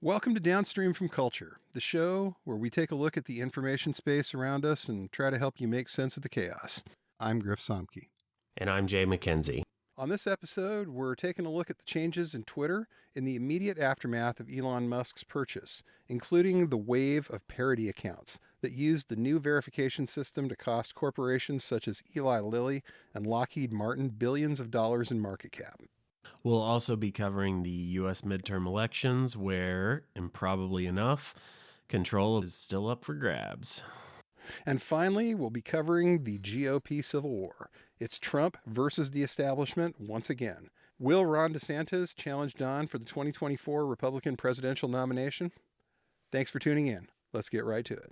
Welcome to Downstream from Culture, the show where we take a look at the information space around us and try to help you make sense of the chaos. I'm Griff Somke. And I'm Jay McKenzie. On this episode, we're taking a look at the changes in Twitter in the immediate aftermath of Elon Musk's purchase, including the wave of parody accounts that used the new verification system to cost corporations such as Eli Lilly and Lockheed Martin billions of dollars in market cap. We'll also be covering the U.S. midterm elections where, improbably enough, control is still up for grabs. And finally, we'll be covering the GOP Civil War. It's Trump versus the establishment once again. Will Ron DeSantis challenge Don for the 2024 Republican presidential nomination? Thanks for tuning in. Let's get right to it.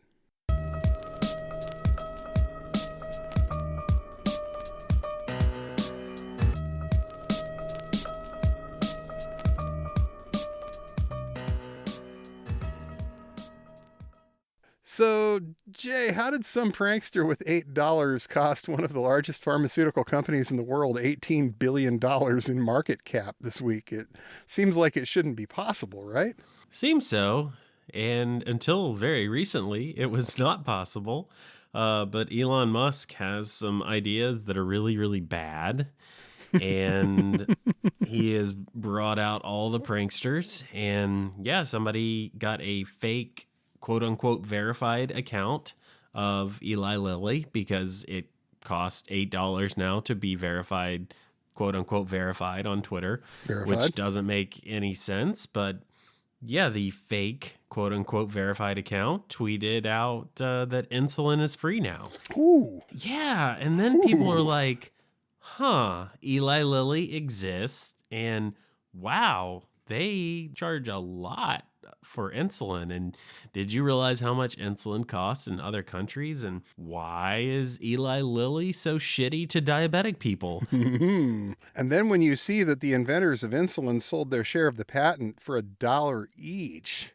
So, Jay, how did some prankster with $8 cost one of the largest pharmaceutical companies in the world $18 billion in market cap this week? It seems like it shouldn't be possible, right? Seems so. And until very recently, it was not possible. But Elon Musk has some ideas that are really, really bad. And he has brought out all the pranksters. And yeah, somebody got a fake quote-unquote verified account of Eli Lilly because it costs $8 now to be verified, quote-unquote verified on Twitter, which doesn't make any sense. But yeah, the fake quote-unquote verified account tweeted out that insulin is free now. Ooh. Yeah, and then people are like, Eli Lilly exists, and wow, they charge a lot for insulin. And did you realize how much insulin costs in other countries? And why is Eli Lilly so shitty to diabetic people? And then when you see that the inventors of insulin sold their share of the patent for $1 each,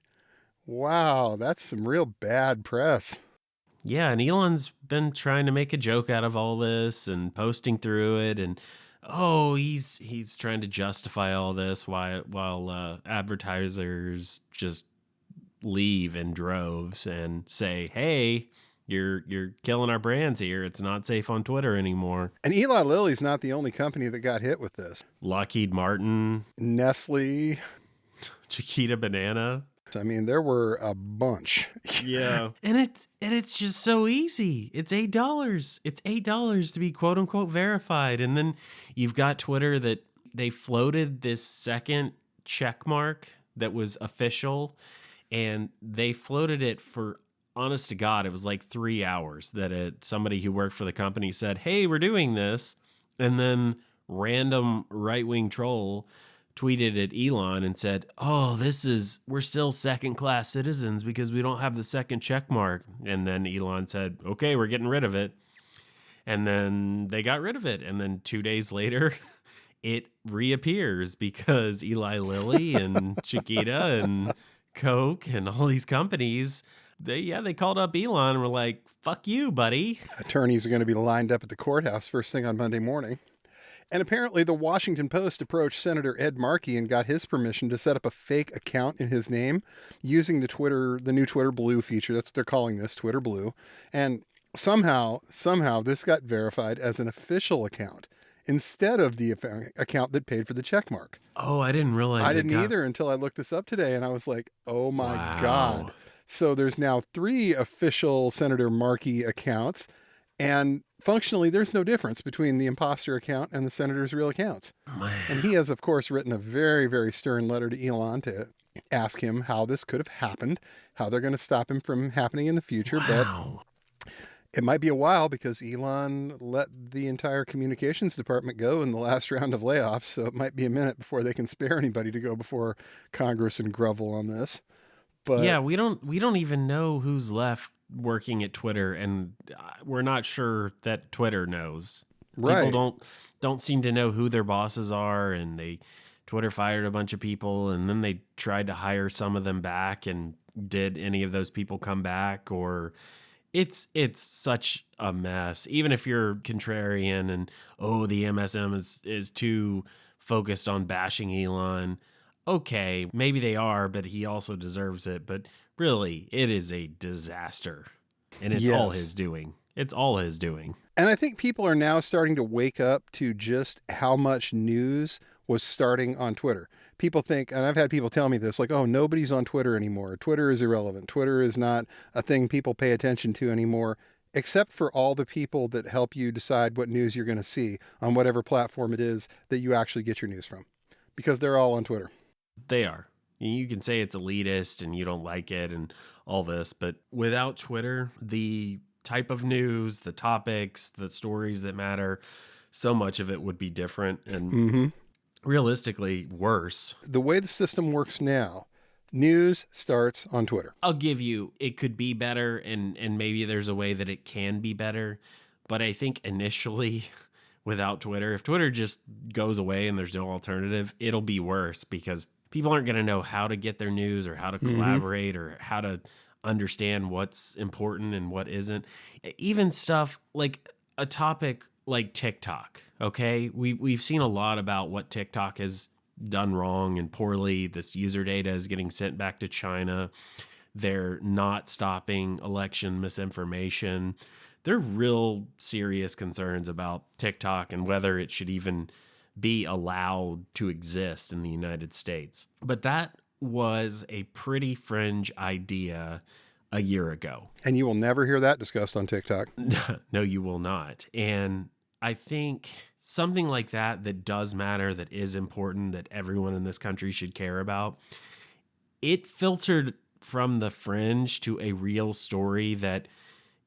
wow, that's some real bad press. Yeah, and Elon's been trying to make a joke out of all this and posting through it, and he's trying to justify all this while advertisers just leave in droves and say, "Hey, you're killing our brands here. It's not safe on Twitter anymore." And Eli Lilly's not the only company that got hit with this. Lockheed Martin, Nestle, Chiquita Banana. I mean, there were a bunch. Yeah. And it's just so easy. It's $8. It's $8 to be quote unquote verified. And then you've got Twitter that they floated this second check mark that was official, and they floated it for, honest to God, it was like 3 hours that somebody who worked for the company said, "Hey, we're doing this." And then random right-wing troll tweeted at Elon and said, we're still second-class citizens because we don't have the second check mark. And then Elon said, "Okay, we're getting rid of it." And then they got rid of it. And then 2 days later, it reappears because Eli Lilly and Chiquita and Coke and all these companies, they called up Elon and were like, "Fuck you, buddy." Attorneys are going to be lined up at the courthouse first thing on Monday morning. And apparently the Washington Post approached Senator Ed Markey and got his permission to set up a fake account in his name using the new Twitter Blue feature. That's what they're calling this, Twitter Blue. And somehow this got verified as an official account instead of the account that paid for the check mark. Oh, I didn't realize I didn't either until I looked this up today, and I was like, oh my God. So there's now 3 official Senator Markey accounts, and functionally, there's no difference between the imposter account and the senator's real accounts. And he has, of course, written a very, very stern letter to Elon to ask him how this could have happened, how they're going to stop him from happening in the future. Wow. But it might be a while because Elon let the entire communications department go in the last round of layoffs. So it might be a minute before they can spare anybody to go before Congress and grovel on this. But yeah, we don't even know who's left working at Twitter, and we're not sure that Twitter knows. Right. People don't seem to know who their bosses are, and Twitter fired a bunch of people, and then they tried to hire some of them back, and did any of those people come back? Or it's such a mess. Even if you're contrarian and the MSM is too focused on bashing Elon, okay, maybe they are, but he also deserves it. But really, it is a disaster. And it's all Yes. his doing. It's all his doing. And I think people are now starting to wake up to just how much news was starting on Twitter. People think, and I've had people tell me this, like, oh, nobody's on Twitter anymore. Twitter is irrelevant. Twitter is not a thing people pay attention to anymore, except for all the people that help you decide what news you're going to see on whatever platform it is that you actually get your news from, because they're all on Twitter. They are. You can say it's elitist and you don't like it and all this, but without Twitter, the type of news, the topics, the stories that matter, so much of it would be different and realistically worse. The way the system works now, news starts on Twitter. I'll give you, it could be better and maybe there's a way that it can be better, but I think initially without Twitter, if Twitter just goes away and there's no alternative, it'll be worse because people aren't going to know how to get their news or how to collaborate or how to understand what's important and what isn't. Even stuff like a topic like TikTok, okay? We've seen a lot about what TikTok has done wrong and poorly. This user data is getting sent back to China. They're not stopping election misinformation. There are real serious concerns about TikTok and whether it should even be allowed to exist in the United States. But that was a pretty fringe idea a year ago. And you will never hear that discussed on TikTok. No, you will not. And I think something like that does matter, that is important, that everyone in this country should care about, it filtered from the fringe to a real story that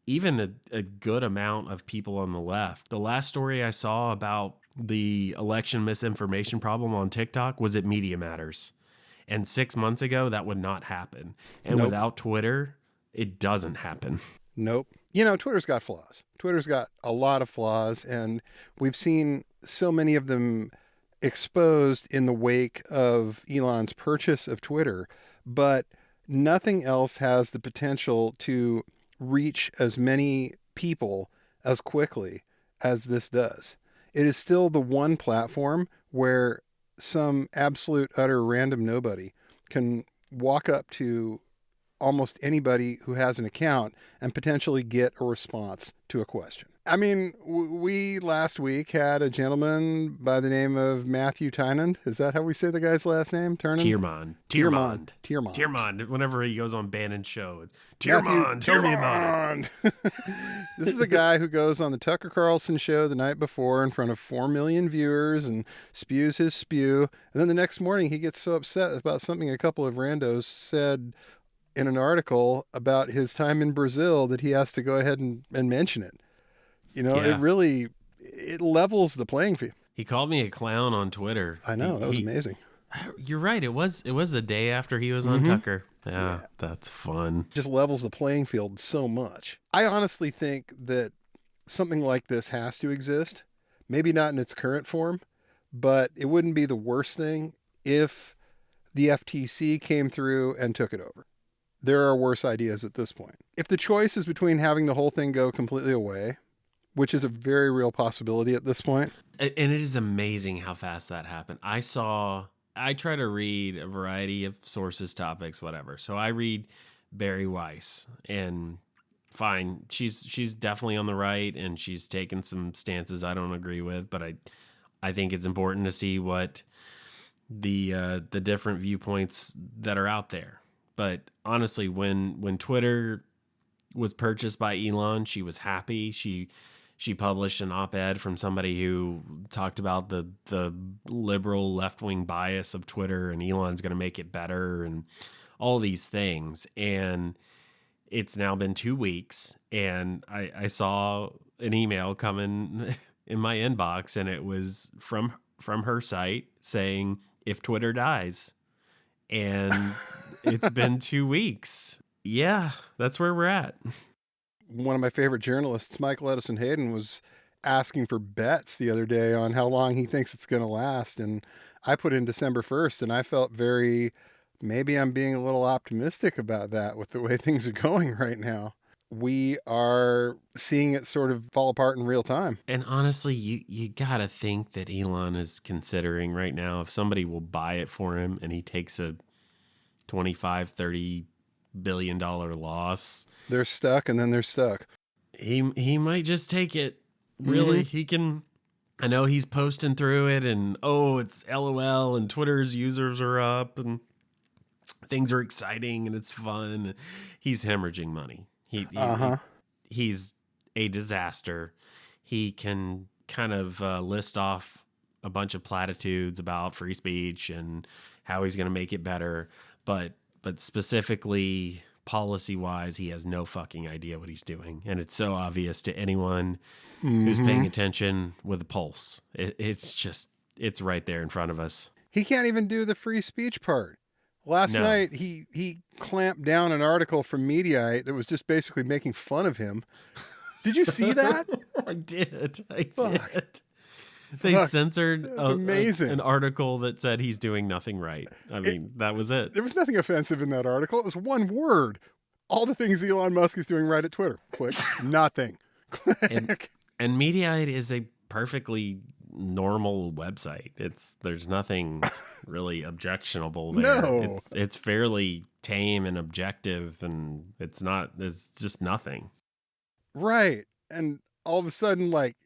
even a good amount of people on the left. The last story I saw about the election misinformation problem on TikTok was at Media Matters. And 6 months ago, that would not happen. And without Twitter, it doesn't happen. Nope. You know, Twitter's got flaws. Twitter's got a lot of flaws, and we've seen so many of them exposed in the wake of Elon's purchase of Twitter, but nothing else has the potential to reach as many people as quickly as this does. It is still the one platform where some absolute utter random nobody can walk up to almost anybody who has an account and potentially get a response to a question. I mean, we last week had a gentleman by the name of Matthew Tynand. Is that how we say the guy's last name? Tiermond. Whenever he goes on Bannon's show, it's Tiermond, tell me about it. This is a guy who goes on the Tucker Carlson show the night before in front of 4 million viewers and spews his spew. And then the next morning he gets so upset about something a couple of randos said in an article about his time in Brazil that he has to go ahead and mention it. You know, it levels the playing field. He called me a clown on Twitter. I know, that was amazing. You're right. It was the day after he was on Tucker. Yeah, that's fun. Just levels the playing field so much. I honestly think that something like this has to exist. Maybe not in its current form, but it wouldn't be the worst thing if the FTC came through and took it over. There are worse ideas at this point. If the choice is between having the whole thing go completely away, which is a very real possibility at this point. And it is amazing how fast that happened. I try to read a variety of sources, topics, whatever. So I read Bari Weiss, and fine, she's definitely on the right, and she's taken some stances I don't agree with, but I think it's important to see what the different viewpoints that are out there. But honestly, when Twitter was purchased by Elon, she was happy. She published an op-ed from somebody who talked about the liberal left-wing bias of Twitter, and Elon's going to make it better and all these things. And it's now been 2 weeks, and I saw an email coming in my inbox, and it was from her site saying, if Twitter dies. And it's been 2 weeks. Yeah, that's where we're at. One of my favorite journalists, Michael Edison Hayden, was asking for bets the other day on how long he thinks it's going to last. And I put in December 1st, and I felt maybe I'm being a little optimistic about that with the way things are going right now. we are seeing it sort of fall apart in real time. And honestly, you gotta think that Elon is considering right now if somebody will buy it for him and he takes a 25-30 billion dollar loss, They're stuck, and then they're stuck. he might just take it. Really, he can. I know he's posting through it, and it's LOL, and Twitter's users are up, and things are exciting, and it's fun. He's hemorrhaging money. He's a disaster. He can kind of list off a bunch of platitudes about free speech and how he's going to make it better, but specifically policy wise, he has no fucking idea what he's doing, and it's so obvious to anyone who's paying attention with a pulse. It's right there in front of us. He can't even do the free speech part. Last night, he clamped down an article from Mediaite that was just basically making fun of him. Did you see that? I did. They censored an article that said he's doing nothing right. I mean, that was it. There was nothing offensive in that article. It was one word. All the things Elon Musk is doing right at Twitter. Click. Nothing. Click. And Mediaite is a perfectly normal website. There's nothing really objectionable there. No. It's fairly tame and objective, and it's just nothing. Right. And all of a sudden, like,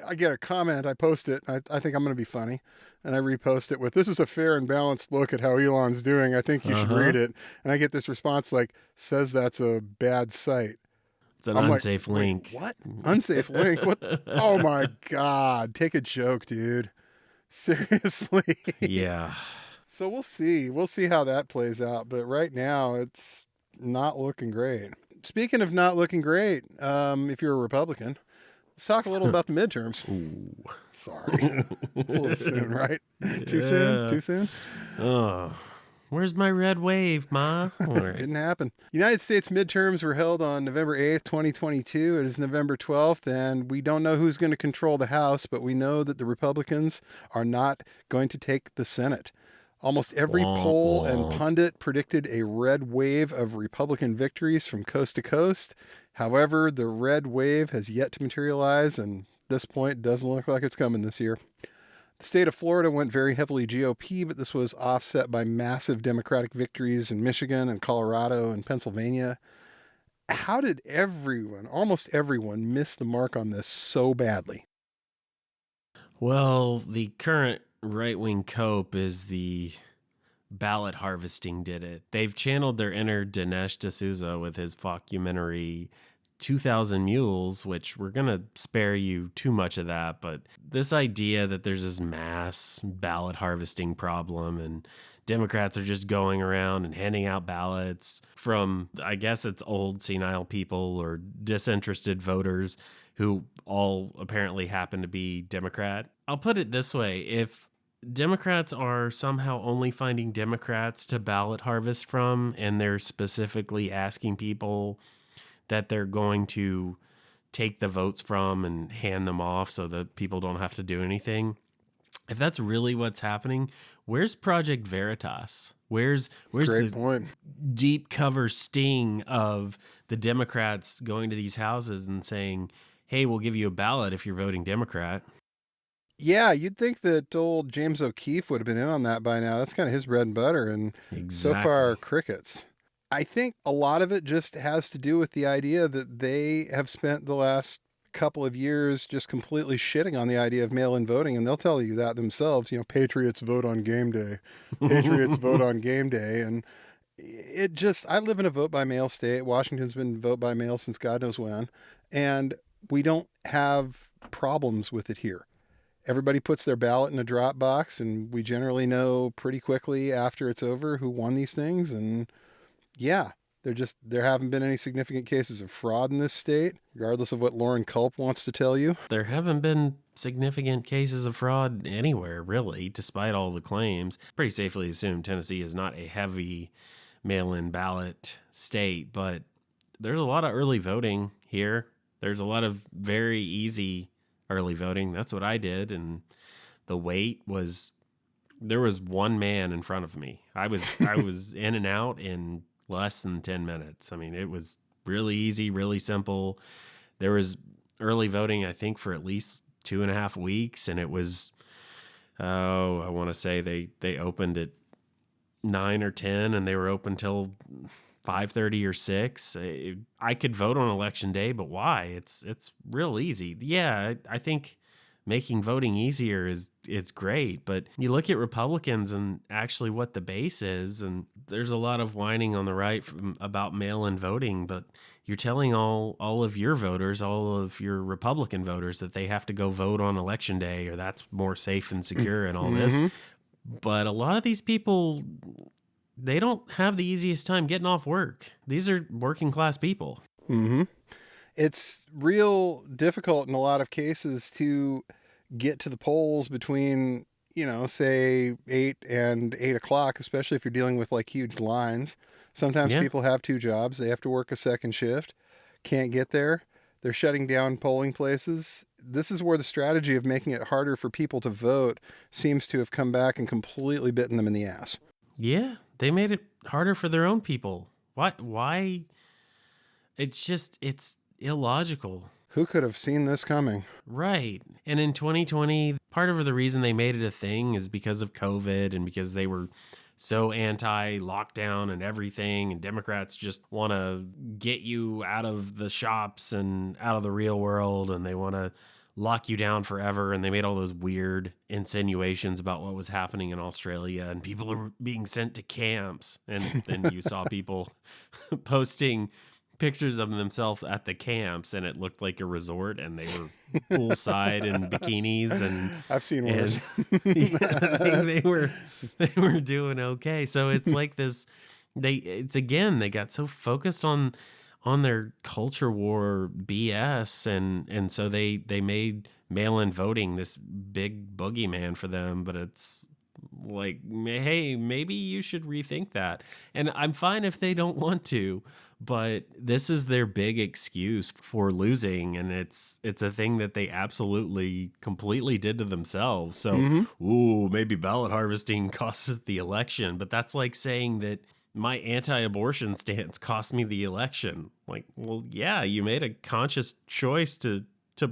I get a comment, I post it, I think I'm going to be funny, and I repost it with, "This is a fair and balanced look at how Elon's doing. I think you should read it." And I get this response like, "Says that's a bad site." It's an unsafe link. What? Unsafe link? What? Oh my God. Take a joke, dude. Seriously. Yeah. So we'll see. We'll see how that plays out. But right now, it's not looking great. Speaking of not looking great, if you're a Republican, let's talk a little about the midterms. Ooh. Sorry. It's a little soon, right? Too soon? Too soon? Oh. Where's my red wave, Ma? Didn't happen. United States midterms were held on November 8th, 2022. It is November 12th, and we don't know who's going to control the House, but we know that the Republicans are not going to take the Senate. Almost every poll and pundit predicted a red wave of Republican victories from coast to coast. However, the red wave has yet to materialize, and at this point, it doesn't look like it's coming this year. The state of Florida went very heavily GOP, but this was offset by massive Democratic victories in Michigan and Colorado and Pennsylvania. How did almost everyone, miss the mark on this so badly? Well, the current right-wing cope is the ballot harvesting did it. They've channeled their inner Dinesh D'Souza with his documentary 2,000 Mules, which we're going to spare you too much of that. But this idea that there's this mass ballot harvesting problem and Democrats are just going around and handing out ballots from, I guess it's old senile people or disinterested voters who all apparently happen to be Democrat. I'll put it this way. If Democrats are somehow only finding Democrats to ballot harvest from, and they're specifically asking people that they're going to take the votes from and hand them off so that people don't have to do anything. If that's really what's happening, where's Project Veritas? Where's the deep cover sting of the Democrats going to these houses and saying, "Hey, we'll give you a ballot if you're voting Democrat"? Yeah, you'd think that old James O'Keefe would have been in on that by now. That's kind of his bread and butter, and So far, crickets. I think a lot of it just has to do with the idea that they have spent the last couple of years just completely shitting on the idea of mail-in voting, and they'll tell you that themselves. Patriots vote on game day. Patriots vote on game day, and I live in a vote-by-mail state. Washington's been vote-by-mail since God knows when, and we don't have problems with it here. Everybody puts their ballot in a drop box, and we generally know pretty quickly after it's over who won these things, and yeah, there haven't been any significant cases of fraud in this state, regardless of what Lauren Culp wants to tell you. There haven't been significant cases of fraud anywhere, really, despite all the claims. Pretty safely assume Tennessee is not a heavy mail-in ballot state, but there's a lot of early voting here. There's a lot of very easy early voting. That's what I did, and the wait was, there was one man in front of me. I was in and out in less than 10 minutes. I mean, it was really easy, really simple. There was early voting, I think, for at least 2.5 weeks, and it was, I want to say they opened at 9 or 10, and they were open till 5:30 or 6. I could vote on election day, but why? It's real easy. Yeah, I think making voting easier it's great, but you look at Republicans and actually what the base is, and there's a lot of whining on the right about mail-in voting, but you're telling all of your voters, all of your Republican voters, that they have to go vote on election day, or that's more safe and secure and all this. But a lot of these people, they don't have the easiest time getting off work. These are working class people. It's real difficult in a lot of cases to get to the polls between, say 8 and 8 o'clock, especially if you're dealing with like huge lines. Sometimes people have 2 jobs. They have to work a second shift, can't get there. They're shutting down polling places. This is where the strategy of making it harder for people to vote seems to have come back and completely bitten them in the ass. Yeah, they made it harder for their own people. Why? It's illogical. Who could have seen this coming? Right. And in 2020, part of the reason they made it a thing is because of COVID and because they were so anti-lockdown and everything, and Democrats just want to get you out of the shops and out of the real world, and they want to lock you down forever. And they made all those weird insinuations about what was happening in Australia, and people are being sent to camps. And then you saw people posting pictures of themselves at the camps, and it looked like a resort, and they were poolside in bikinis, and I've seen worse. I think they were doing okay. So it's like this. They got so focused on their culture war BS, and so they made mail-in voting this big boogeyman for them. But it's like, hey, maybe you should rethink that. And I'm fine if they don't want to, but this is their big excuse for losing, and it's a thing that they absolutely completely did to themselves. So, maybe ballot harvesting costs us the election, but that's like saying that my anti-abortion stance cost me the election. Like, well, yeah, you made a conscious choice to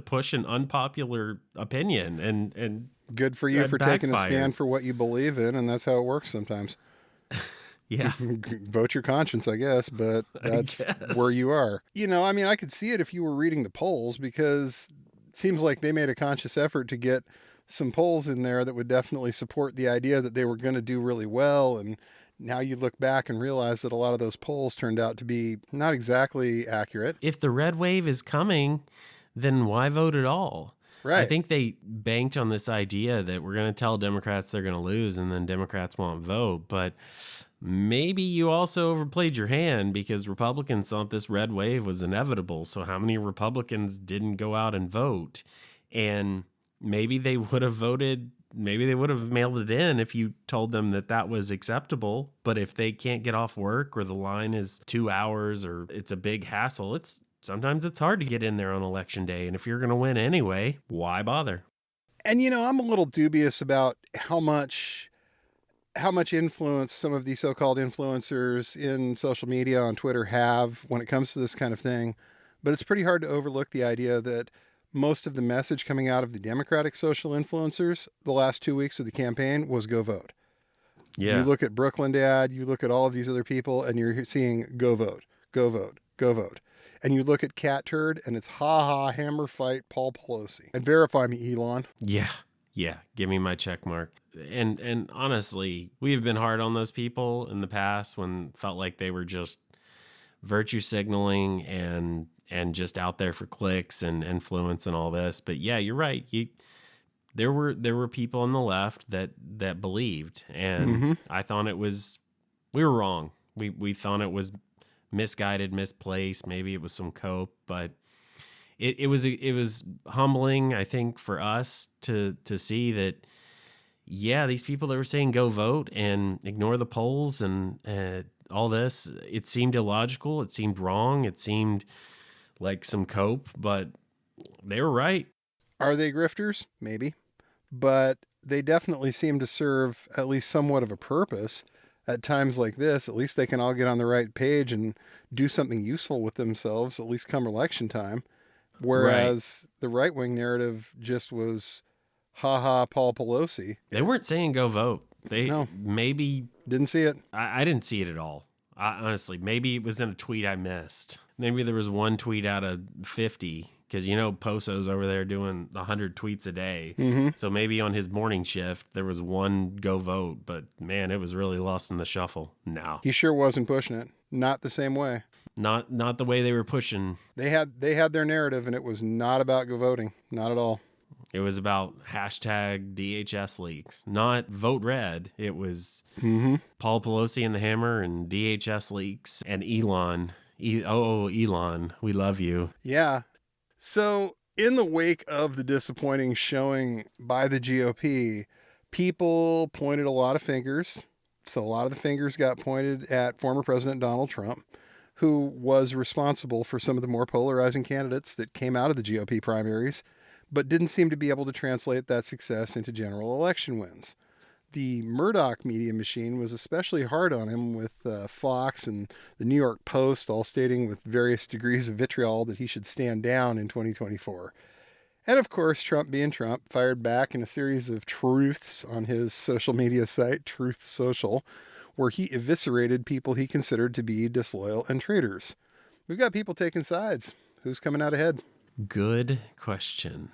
push an unpopular opinion, and good for you for taking a stand for what you believe in, and that's how it works sometimes. Yeah. Vote your conscience, I guess, but that's where you are. I could see it if you were reading the polls, because it seems like they made a conscious effort to get some polls in there that would definitely support the idea that they were going to do really well. And now you look back and realize that a lot of those polls turned out to be not exactly accurate. If the red wave is coming, then why vote at all? Right. I think they banked on this idea that we're going to tell Democrats they're going to lose, and then Democrats won't vote. But maybe you also overplayed your hand, because Republicans thought this red wave was inevitable. So how many Republicans didn't go out and vote? And maybe they would have voted, maybe they would have mailed it in if you told them that that was acceptable. But if they can't get off work, or the line is 2 hours, or it's a big hassle, sometimes it's hard to get in there on election day. And if you're going to win anyway, why bother? And, I'm a little dubious about how much influence some of these so-called influencers in social media on Twitter have when it comes to this kind of thing. But it's pretty hard to overlook the idea that most of the message coming out of the Democratic social influencers the last 2 weeks of the campaign was go vote. Yeah. You look at Brooklyn Dad, you look at all of these other people, and you're seeing go vote, go vote, go vote. And you look at Cat Turd, and it's ha hammer fight Paul Pelosi. And verify me, Elon. Yeah. Give me my check mark. And honestly, we've been hard on those people in the past when felt like they were just virtue signaling and just out there for clicks and influence and all this. But yeah, you're right. There were people on the left that believed, and I thought we were wrong. We thought it was misguided, misplaced. Maybe it was some cope, but it was humbling, I think, for us to see that, yeah, these people that were saying go vote and ignore the polls and all this, it seemed illogical. It seemed wrong. It seemed like some cope, but they were right. Are they grifters? Maybe. But they definitely seem to serve at least somewhat of a purpose at times like this, at least they can all get on the right page and do something useful with themselves, at least come election time. Right. Whereas the right wing narrative just was, ha ha, Paul Pelosi. They weren't saying go vote. They No, maybe didn't see it. I didn't see it at all. Honestly, maybe it was in a tweet I missed. Maybe there was one tweet out of 50 because Poso's over there doing 100 tweets a day. Mm-hmm. So maybe on his morning shift there was one go vote, but man, it was really lost in the shuffle. No, He sure wasn't pushing it. Not the same way. not the way they were pushing. They had their narrative, and it was not about go voting. Not at all. It was about hashtag DHS leaks, not vote red. It was Mm-hmm. Paul Pelosi and the hammer and DHS leaks and Elon. Elon, we love you. Yeah. So in the wake of the disappointing showing by the GOP, people pointed a lot of fingers. So a lot of the fingers got pointed at former President Donald Trump, who was responsible for some of the more polarizing candidates that came out of the GOP primaries, but didn't seem to be able to translate that success into general election wins. The Murdoch media machine was especially hard on him, with Fox and the New York Post all stating with various degrees of vitriol that he should stand down in 2024. And of course, Trump being Trump, fired back in a series of truths on his social media site, Truth Social, where he eviscerated people he considered to be disloyal and traitors. We've got people taking sides. Who's coming out ahead? Good question.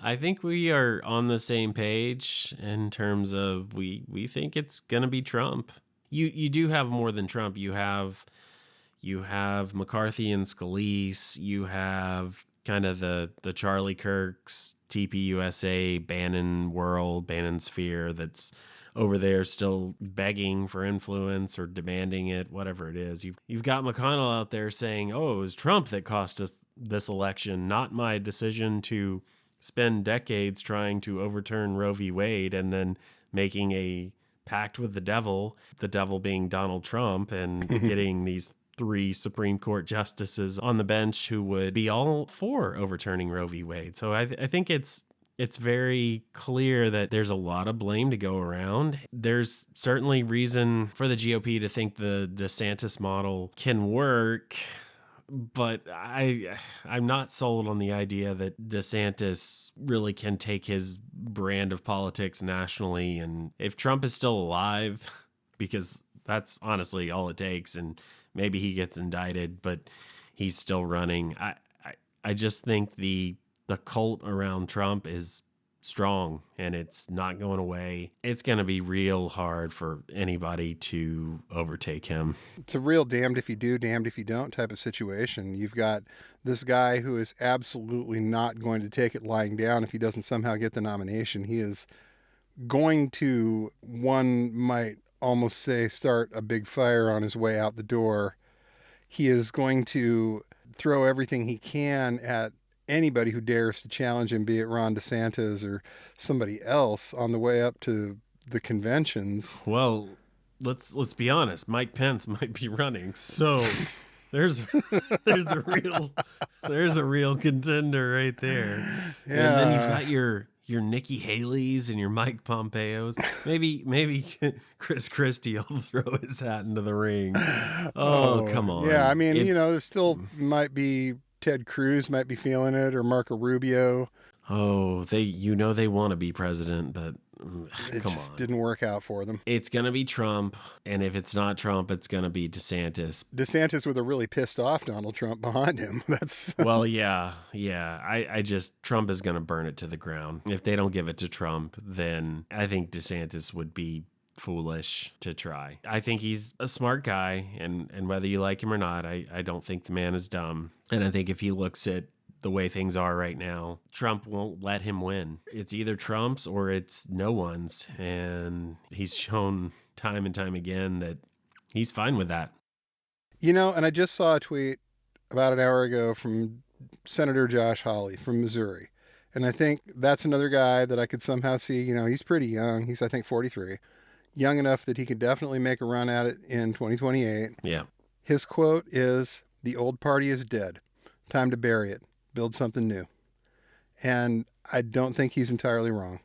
I think we are on the same page in terms of we think it's going to be Trump. You do have more than Trump. You have McCarthy and Scalise. You have kind of the Charlie Kirks, TPUSA, Bannon world, Bannon sphere that's over there still begging for influence or demanding it, whatever it is. You've got McConnell out there saying, "Oh, it was Trump that cost us this election, not my decision to spend decades trying to overturn Roe v. Wade and then making a pact with the devil being Donald Trump, and getting these 3 Supreme Court justices on the bench who would be all for overturning Roe v. Wade." So I think it's very clear that there's a lot of blame to go around. There's certainly reason for the GOP to think the DeSantis model can work, but I'm not sold on the idea that DeSantis really can take his brand of politics nationally. And if Trump is still alive, because that's honestly all it takes, and maybe he gets indicted, but he's still running. I just think the cult around Trump is strong, and it's not going away. It's going to be real hard for anybody to overtake him. It's a real damned if you do, damned if you don't type of situation. You've got this guy who is absolutely not going to take it lying down if he doesn't somehow get the nomination. He is going to, one might almost say, start a big fire on his way out the door. He is going to throw everything he can at anybody who dares to challenge him, be it Ron DeSantis or somebody else, on the way up to the conventions. Well, let's be honest. Mike Pence might be running, so there's a real contender right there. Yeah. And then you've got your Nikki Haley's and your Mike Pompeo's. Maybe Chris Christie will throw his hat into the ring. Oh, come on. Yeah, I mean, there still might be Ted Cruz might be feeling it, or Marco Rubio. Oh, they want to be president, but it just didn't work out for them. It's going to be Trump, and if it's not Trump, it's going to be DeSantis. DeSantis with a really pissed off Donald Trump behind him. That's well, yeah. I just Trump is going to burn it to the ground. If they don't give it to Trump, then I think DeSantis would be foolish to try. I think he's a smart guy, and whether you like him or not, I don't think the man is dumb. And I think if he looks at the way things are right now, Trump won't let him win. It's either Trump's or it's no one's. And he's shown time and time again that he's fine with that. And I just saw a tweet about an hour ago from Senator Josh Hawley from Missouri. And I think that's another guy that I could somehow see, he's pretty young. He's, I think, 43. Young enough that he could definitely make a run at it in 2028. Yeah. His quote is, "The old party is dead. Time to bury it. Build something new." And I don't think he's entirely wrong,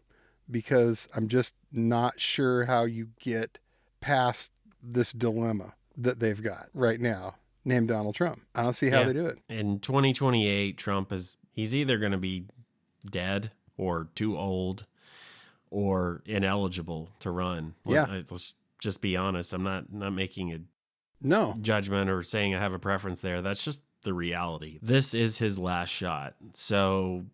because I'm just not sure how you get past this dilemma that they've got right now named Donald Trump. I don't see how they do it. In 2028, Trump he's either going to be dead or too old or ineligible to run. Let's just be honest. I'm not making a judgment or saying I have a preference there. That's just the reality. This is his last shot. So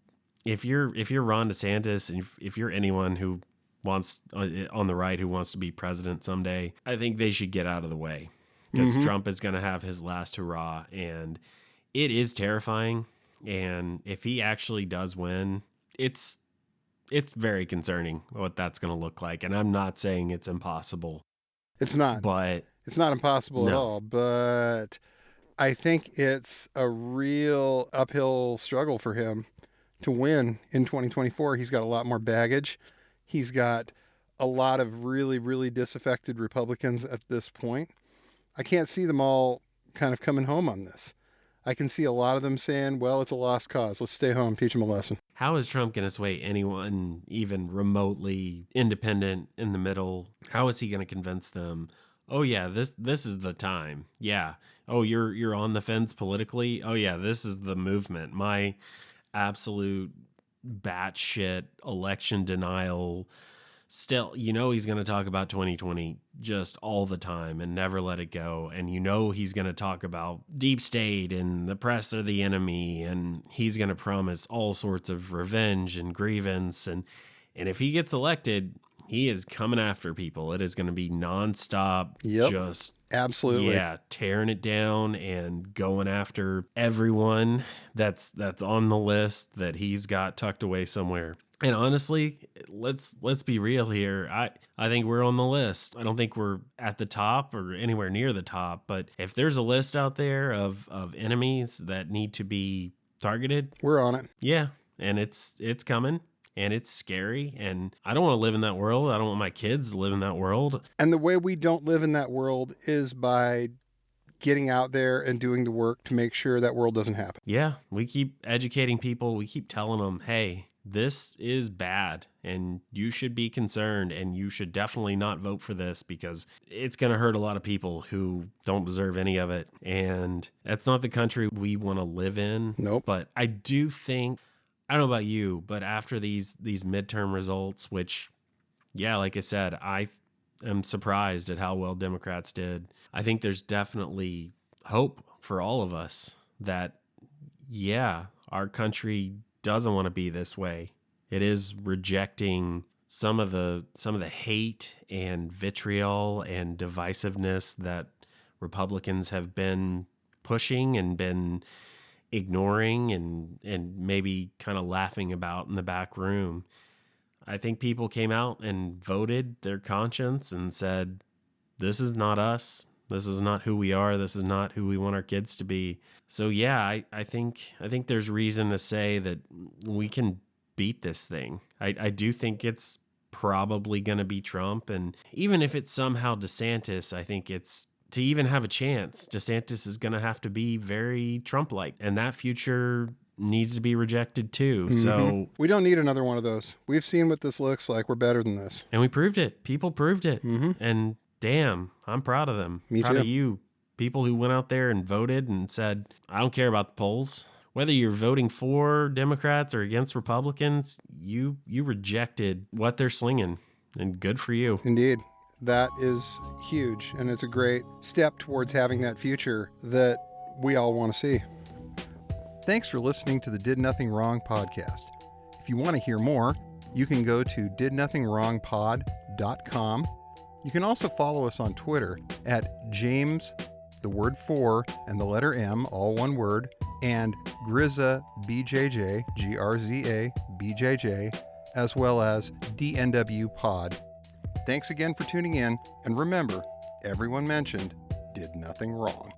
if you're Ron DeSantis and if you're anyone who wants on the right who wants to be president someday, I think they should get out of the way, because Trump is going to have his last hurrah, and it is terrifying. And if he actually does win, it's very concerning what that's going to look like. And I'm not saying it's impossible. It's not. But it's not impossible at all. But I think it's a real uphill struggle for him to win in 2024. He's got a lot more baggage. He's got a lot of really, really disaffected Republicans at this point. I can't see them all kind of coming home on this. I can see a lot of them saying, well, it's a lost cause. Let's stay home, teach them a lesson. How is Trump going to sway anyone even remotely independent in the middle? How is he going to convince them, oh, yeah, this is the time? Yeah. Oh, you're on the fence politically? Oh, yeah, this is the movement. My absolute batshit election denial. Still, he's going to talk about 2020 just all the time and never let it go. And he's going to talk about deep state and the press are the enemy. And he's going to promise all sorts of revenge and grievance. And if he gets elected, he is coming after people. It is going to be nonstop. Yep, just absolutely. Yeah, tearing it down and going after everyone that's on the list that he's got tucked away somewhere. And honestly, let's be real here. I think we're on the list. I don't think we're at the top or anywhere near the top. But if there's a list out there of enemies that need to be targeted, we're on it. Yeah, and it's coming. And it's scary. And I don't want to live in that world. I don't want my kids to live in that world. And the way we don't live in that world is by getting out there and doing the work to make sure that world doesn't happen. Yeah, we keep educating people. We keep telling them, hey, this is bad and you should be concerned and you should definitely not vote for this because it's going to hurt a lot of people who don't deserve any of it. And that's not the country we want to live in. Nope. But I do think, I don't know about you, but after these midterm results, which, yeah, like I said, I am surprised at how well Democrats did. I think there's definitely hope for all of us that, yeah, our country doesn't want to be this way. It is rejecting some of the hate and vitriol and divisiveness that Republicans have been pushing and been ignoring and maybe kind of laughing about in the back room. I think people came out and voted their conscience and said, this is not us. This is not who we are. This is not who we want our kids to be. So yeah, I think there's reason to say that we can beat this thing. I do think it's probably going to be Trump. And even if it's somehow DeSantis, I think it's, to even have a chance, DeSantis is going to have to be very Trump-like. And that future needs to be rejected too. Mm-hmm. So we don't need another one of those. We've seen what this looks like. We're better than this. And we proved it. People proved it. Mm-hmm. And damn, I'm proud of them. Me proud too. of you. People who went out there and voted and said, I don't care about the polls. Whether you're voting for Democrats or against Republicans, you rejected what they're slinging. And good for you. Indeed. That is huge. And it's a great step towards having that future that we all want to see. Thanks for listening to the Did Nothing Wrong podcast. If you want to hear more, you can go to didnothingwrongpod.com. You can also follow us on Twitter at James, the word 4, and the letter M, all one word, and Grizza BJJ, Grza BJJ, as well as DNW Pod. Thanks again for tuning in, and remember, everyone mentioned did nothing wrong.